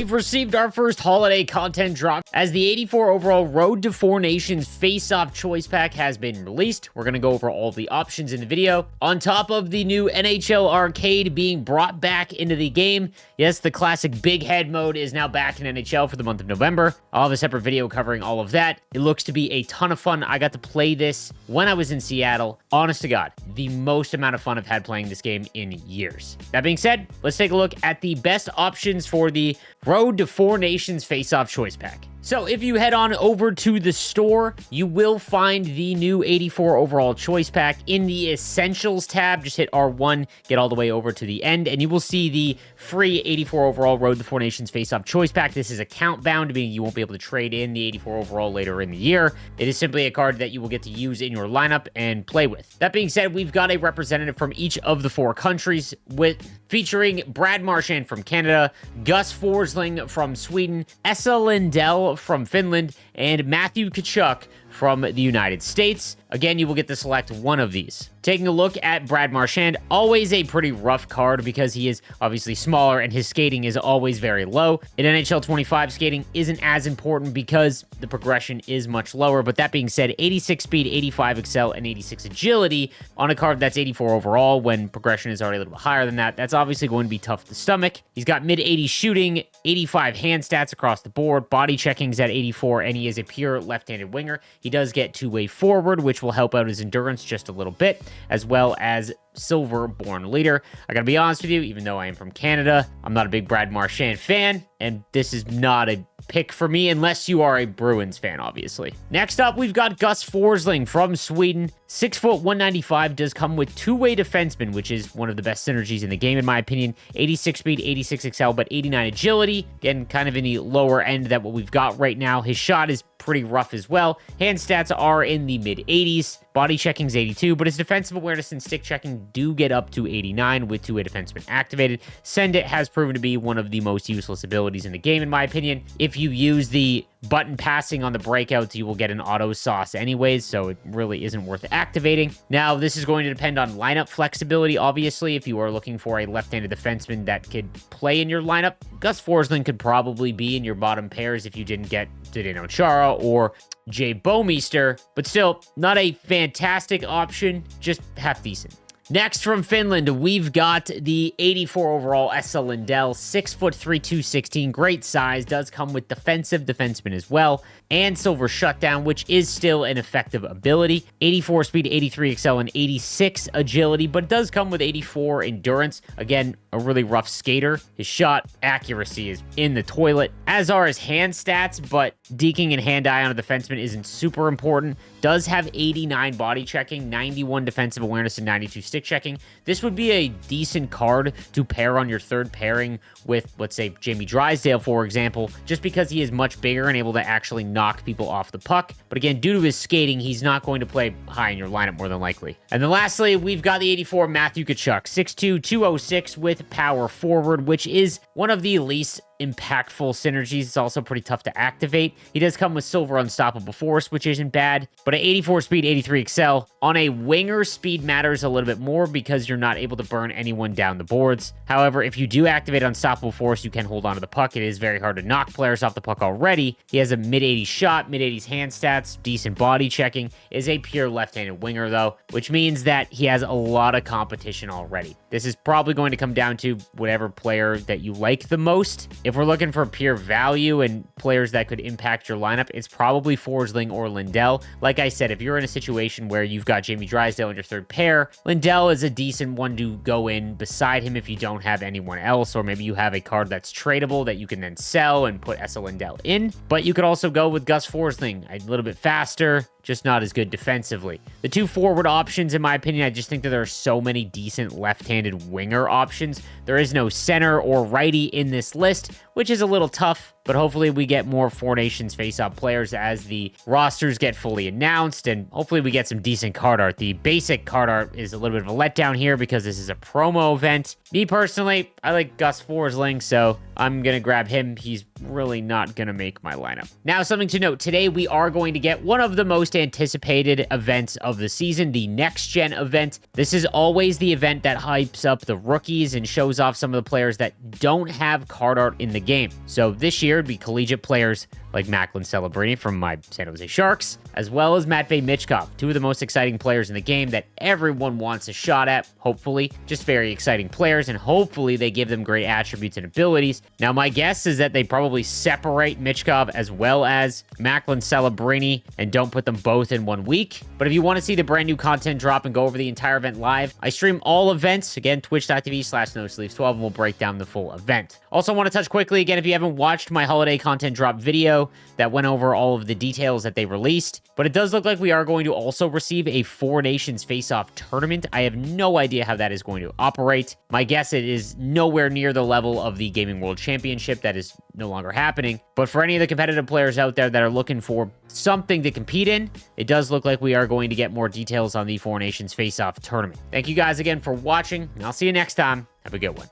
we've received our first holiday content drop as the 84 overall Road to Four Nations Face-Off Choice Pack has been released. We're going to go over all the options in the video. On top of the new NHL Arcade being brought back into the game, yes, the classic Big Head mode is now back in NHL for the month of November. I'll have a separate video covering all of that. It looks to be a ton of fun. I got to play this when I was in Seattle. Honest to God, the most amount of fun I've had playing this game in years. That being said, let's take a look at the best options for the Road to Four Nations Face-Off Choice Pack. So if you head on over to the store, you will find the new 84 overall choice pack in the Essentials tab. Just hit R1, get all the way over to the end, and you will see the free 84 overall Road to Four Nations Face-Off choice pack. This is account bound, meaning you won't be able to trade in the 84 overall later in the year. It is simply a card that you will get to use in your lineup and play with. That being said, we've got a representative from each of the four countries featuring Brad Marchand from Canada, Gus Forsling from Sweden, Esa Lindell from Finland, and Matthew Tkachuk from the United States. Again, you will get to select one of these. Taking a look at Brad Marchand, always a pretty rough card because he is obviously smaller and his skating is always very low. In NHL 25, skating isn't as important because the progression is much lower, but that being said, 86 speed, 85 excel, and 86 agility on a card that's 84 overall when progression is already a little bit higher than that, that's obviously going to be tough to stomach. He's got mid-80 shooting, 85 hand stats across the board, body checking's at 84, and he is a pure left-handed winger. He does get two-way forward, which will help out his endurance just a little bit, as well as silver born leader. I gotta be honest with you, even though I am from Canada, I'm not a big Brad Marchand fan, and this is not a pick for me unless you are a Bruins fan, obviously. Next up, we've got Gus Forsling from Sweden. 6 foot 195, does come with two-way defenseman, which is one of the best synergies in the game, in my opinion. 86 speed, 86 excel, but 89 agility. Again, kind of in the lower end that what we've got right now. His shot is pretty rough as well. Hand stats are in the mid-80s. Body checking's 82, but his defensive awareness and stick checking do get up to 89 with two-way defenseman activated. Send It has proven to be one of the most useless abilities in the game, in my opinion. If you use the button passing on the breakouts, you will get an auto sauce anyways, so it really isn't worth activating. Now, this is going to depend on lineup flexibility, obviously. If you are looking for a left-handed defenseman that could play in your lineup, Gus Forsling could probably be in your bottom pairs if you didn't get Zdeno Chara or Jay Bouwmeester, but still, not a fantastic option, just half decent. Next from Finland, we've got the 84 overall Esa Lindell, 6 foot 3, 216, great size, does come with defensive defenseman as well, and silver shutdown, which is still an effective ability. 84 speed, 83 excel, and 86 agility, but it does come with 84 endurance. Again, a really rough skater. His shot accuracy is in the toilet, as are his hand stats, but deking and hand-eye on a defenseman isn't super important. Does have 89 body checking, 91 defensive awareness, and 92 stick checking. This would be a decent card to pair on your third pairing with, let's say, Jamie Drysdale, for example, just because he is much bigger and able to actually knock people off the puck. But again, due to his skating, he's not going to play high in your lineup more than likely. And then lastly, we've got the 84 Matthew Tkachuk, 6'2", 206 with power forward, which is one of the least impactful synergies. It's also pretty tough to activate. He does come with silver unstoppable force, which isn't bad, but at 84 speed, 83 excel. On a winger, speed matters a little bit more because you're not able to burn anyone down the boards. However, if you do activate unstoppable force, you can hold on to the puck. It is very hard to knock players off the puck already. He has a mid-80s shot, mid-80s hand stats, decent body checking, is a pure left-handed winger though, which means that he has a lot of competition already. This is probably going to come down to whatever player that you like the most. If we're looking for pure value and players that could impact your lineup, it's probably Forsling or Lindell. Like I said, if you're in a situation where you've got Jamie Drysdale in your third pair, Lindell is a decent one to go in beside him if you don't have anyone else, or maybe you have a card that's tradable that you can then sell and put Esa Lindell in. But you could also go with Gus Forsling, a little bit faster, just not as good defensively. The two forward options, in my opinion, I just think that there are so many decent left-handed winger options. There is no center or righty in this list, which is a little tough, but hopefully we get more Four Nations face-off players as the rosters get fully announced, and hopefully we get some decent card art. The basic card art is a little bit of a letdown here because this is a promo event. Me personally, I like Gus Forsling, so I'm going to grab him. He's really not going to make my lineup. Now, something to note, today we are going to get one of the most anticipated events of the season, the Next Gen event. This is always the event that hypes up the rookies and shows off some of the players that don't have card art in the game. So this year, it'd be collegiate players like Macklin Celebrini from my San Jose Sharks, as well as Matvei Michkov, two of the most exciting players in the game that everyone wants a shot at, hopefully. Just very exciting players, and hopefully they give them great attributes and abilities. Now, my guess is that they probably separate Michkov as well as Macklin Celebrini and don't put them both in 1 week. But if you want to see the brand new content drop and go over the entire event live, I stream all events, again, twitch.tv/nosleeves12, and we'll break down the full event. Also, want to touch quickly, again, if you haven't watched my holiday content drop video that went over all of the details that they released, but it does look like we are going to also receive a Four Nations face-off tournament. I have no idea how that is going to operate. My guess, it is nowhere near the level of the Gaming World Championship. That is no longer happening. But for any of the competitive players out there that are looking for something to compete in, it does look like we are going to get more details on the Four Nations face-off tournament. Thank you guys again for watching, and I'll see you next time. Have a good one.